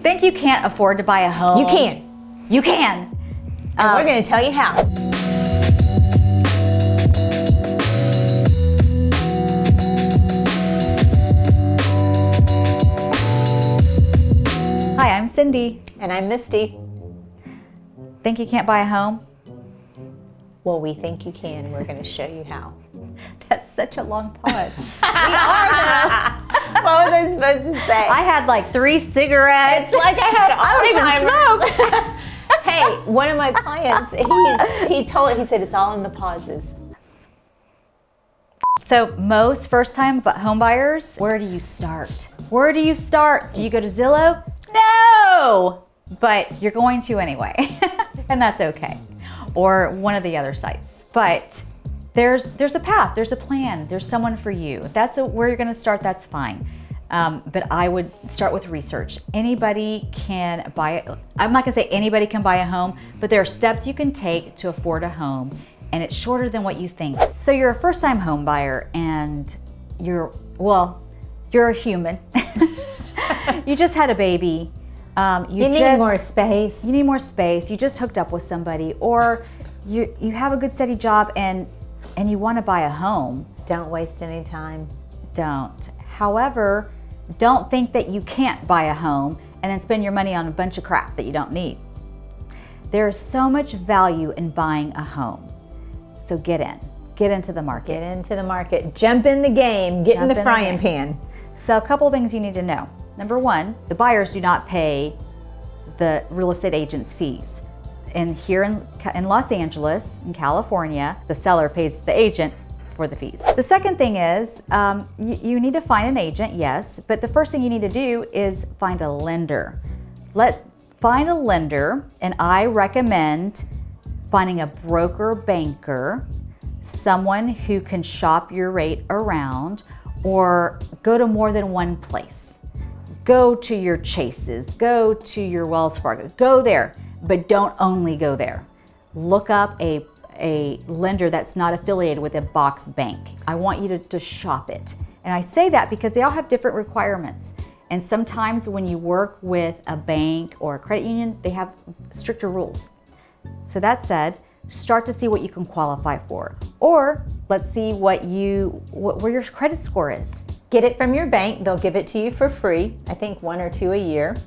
Think you can't afford to buy a home? You can. You can. And we're going to tell you how. Hi, I'm Cindy. And I'm Misty. Think you can't buy a home? Well, we think you can, and we're going to show you how. That's such a long pause. We are though. What was I supposed to say? I had like 3 cigarettes. It's like I had I don't even smoke. Hey, one of my clients, he said it's all in the pauses. So most first-time home buyers, where do you start? Where do you start? Do you go to Zillow? No, but you're going to anyway, and that's okay. Or one of the other sites. But there's a path, there's a plan, there's someone for you. If that's where you're gonna start, that's fine. But I would start with research. Anybody can buy it. I'm not gonna say anybody can buy a home, but there are steps you can take to afford a home, and it's shorter than what you think. So you're a first-time home buyer and you're a human. You just had a baby. You need more space. You need more space. You just hooked up with somebody, or you have a good steady job and you want to buy a home. Don't waste any time. Don't. However, don't think that you can't buy a home and then spend your money on a bunch of crap that you don't need. There's so much value in buying a home. So get into the market. Get into the market. Jump in the game. Get in the frying pan. So a couple things you need to know. Number one, the buyers do not pay the real estate agent's fees. And here in Los Angeles, in California, the seller pays the agent for the fees. The second thing is you need to find an agent, yes, but the first thing you need to do is find a lender. Find a lender, and I recommend finding a broker banker, someone who can shop your rate around, or go to more than one place. Go to your Chases, go to your Wells Fargo, go there, but don't only go there. Look up a lender that's not affiliated with a box bank. I want you to shop it. And I say that because they all have different requirements. And sometimes when you work with a bank or a credit union, they have stricter rules. So that said, start to see what you can qualify for. Or let's see where your credit score is. Get it from your bank. They'll give it to you for free. I think 1 or 2 a year.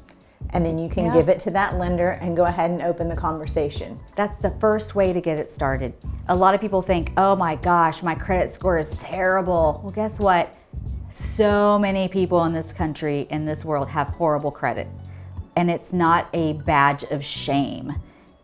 And then you can give it to that lender and go ahead and open the conversation. That's the first way to get it started. A lot of people think, oh my gosh, my credit score is terrible. Well, guess what? So many people in this country, in this world, have horrible credit. And it's not a badge of shame.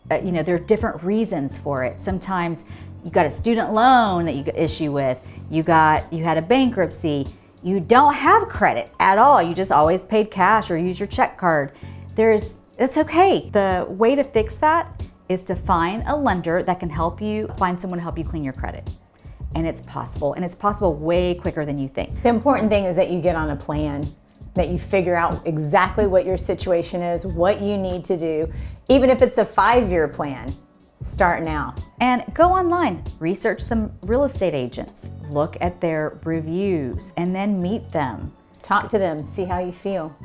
There are different reasons for it. Sometimes you got a student loan that you got issue with. You had a bankruptcy. You don't have credit at all. You just always paid cash or use your check card. It's okay. The way to fix that is to find a lender that can find someone to help you clean your credit. And it's possible. And it's possible way quicker than you think. The important thing is that you get on a plan, that you figure out exactly what your situation is, what you need to do. Even if it's a 5-year plan, start now. And go online, research some real estate agents, look at their reviews, and then meet them. Talk to them, see how you feel.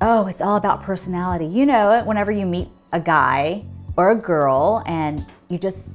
Oh, it's all about personality. You know it whenever you meet a guy or a girl and you just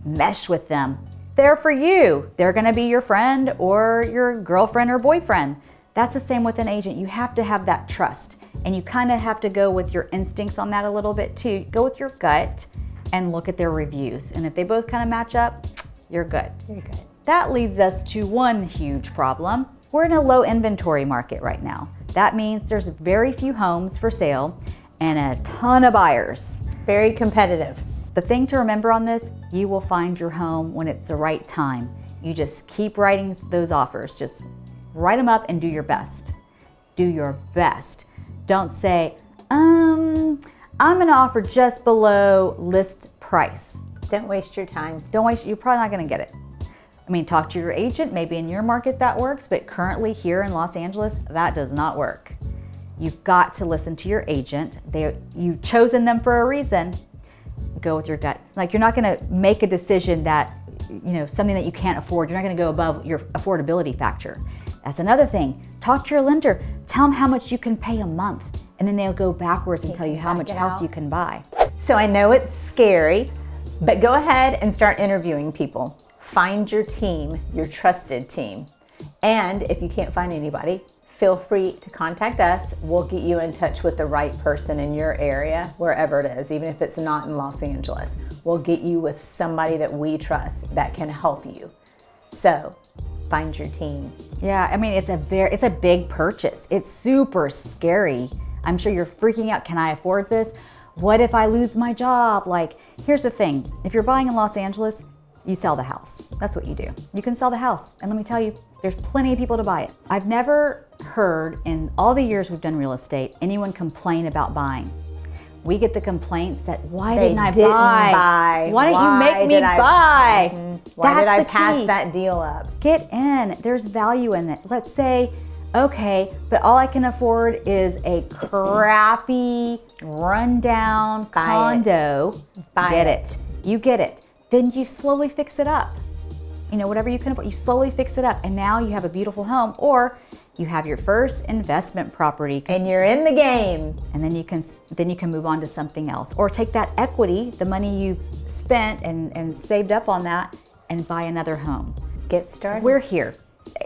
mesh with them. They're for you. They're gonna be your friend or your girlfriend or boyfriend. That's the same with an agent. You have to have that trust, and you kind of have to go with your instincts on that a little bit too. Go with your gut and look at their reviews. And if they both kind of match up, you're good. You're good. That leads us to one huge problem. We're in a low inventory market right now. That means there's very few homes for sale and a ton of buyers. Very competitive. The thing to remember on this, you will find your home when it's the right time. You just keep writing those offers. Just write them up and do your best. Do your best. Don't say, I'm gonna offer just below list price. Don't waste your time. You're probably not gonna get it. Talk to your agent, maybe in your market that works, but currently here in Los Angeles, that does not work. You've got to listen to your agent. You've chosen them for a reason. Go with your gut. You're not gonna make a decision that, something that you can't afford. You're not gonna go above your affordability factor. That's another thing. Talk to your lender. Tell them how much you can pay a month and then they'll go backwards and tell you how much house you can buy. So I know it's scary, but go ahead and start interviewing people. Find your team, your trusted team. And if you can't find anybody, feel free to contact us. We'll get you in touch with the right person in your area, wherever it is, even if it's not in Los Angeles. We'll get you with somebody that we trust that can help you. So find your team. Yeah, I mean, it's a big purchase. It's super scary. I'm sure you're freaking out. Can I afford this? What if I lose my job? Like, here's the thing. If you're buying in Los Angeles, you sell the house. That's what you do. You can sell the house. And let me tell you, there's plenty of people to buy it. I've never heard in all the years we've done real estate, anyone complain about buying. We get the complaints that, why didn't I buy? Why didn't you make me buy? Why did I pass that deal up? Get in. There's value in it. Let's say, okay, but all I can afford is a crappy, rundown condo. Get it. You get it. Then you slowly fix it up. You know, whatever you can afford, you slowly fix it up. And now you have a beautiful home, or you have your first investment property. And you're in the game. And then you can move on to something else. Or take that equity, the money you spent and saved up on that, and buy another home. Get started. We're here.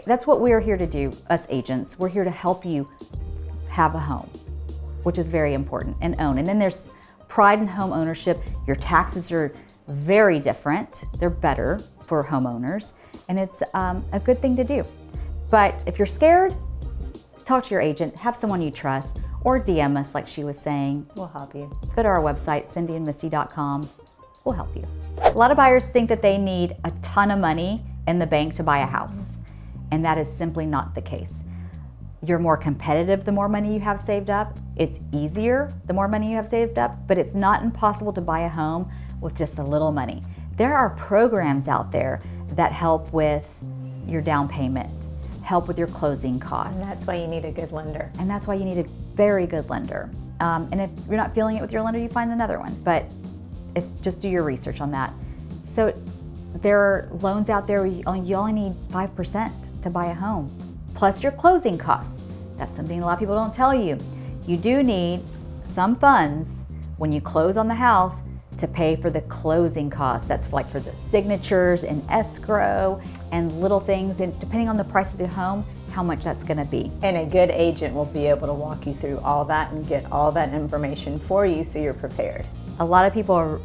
That's what we're here to do, us agents. We're here to help you have a home, which is very important, and own. And then there's pride in home ownership. Your taxes are very different. They're better for homeowners, and it's a good thing to do. But if you're scared, talk to your agent, have someone you trust, or DM us like she was saying. We'll help you. Go to our website, cindyandmisty.com. We'll help you. A lot of buyers think that they need a ton of money in the bank to buy a house, and that is simply not the case. You're more competitive the more money you have saved up. It's easier the more money you have saved up, but it's not impossible to buy a home with just a little money. There are programs out there that help with your down payment, help with your closing costs. And that's why you need a good lender. And that's why you need a very good lender. And if you're not feeling it with your lender, you find another one. But just do your research on that. So there are loans out there where you only need 5% to buy a home, plus your closing costs. That's something a lot of people don't tell you. You do need some funds when you close on the house to pay for the closing costs. That's like for the signatures and escrow and little things, and depending on the price of the home, how much that's gonna be. And a good agent will be able to walk you through all that and get all that information for you so you're prepared. A lot of people are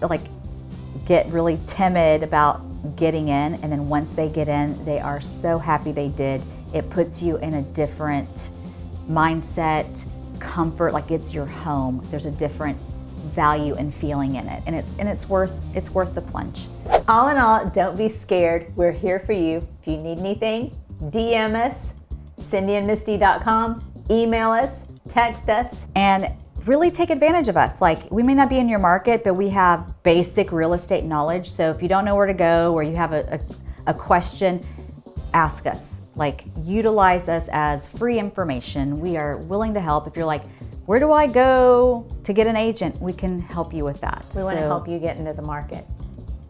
get really timid about getting in, and then once they get in, they are so happy they did. It puts you in a different mindset, comfort, like it's your home. There's a different value and feeling in it, and it's worth the plunge. All in all, don't be scared. We're here for you. If you need anything, DM us, cindyandmisty.com, email us, text us, and really take advantage of us. Like, we may not be in your market, but we have basic real estate knowledge. So if you don't know where to go, or you have a question, ask us. Like, utilize us as free information. We are willing to help. If you're like, where do I go to get an agent? We can help you with that. we want to help you get into the market.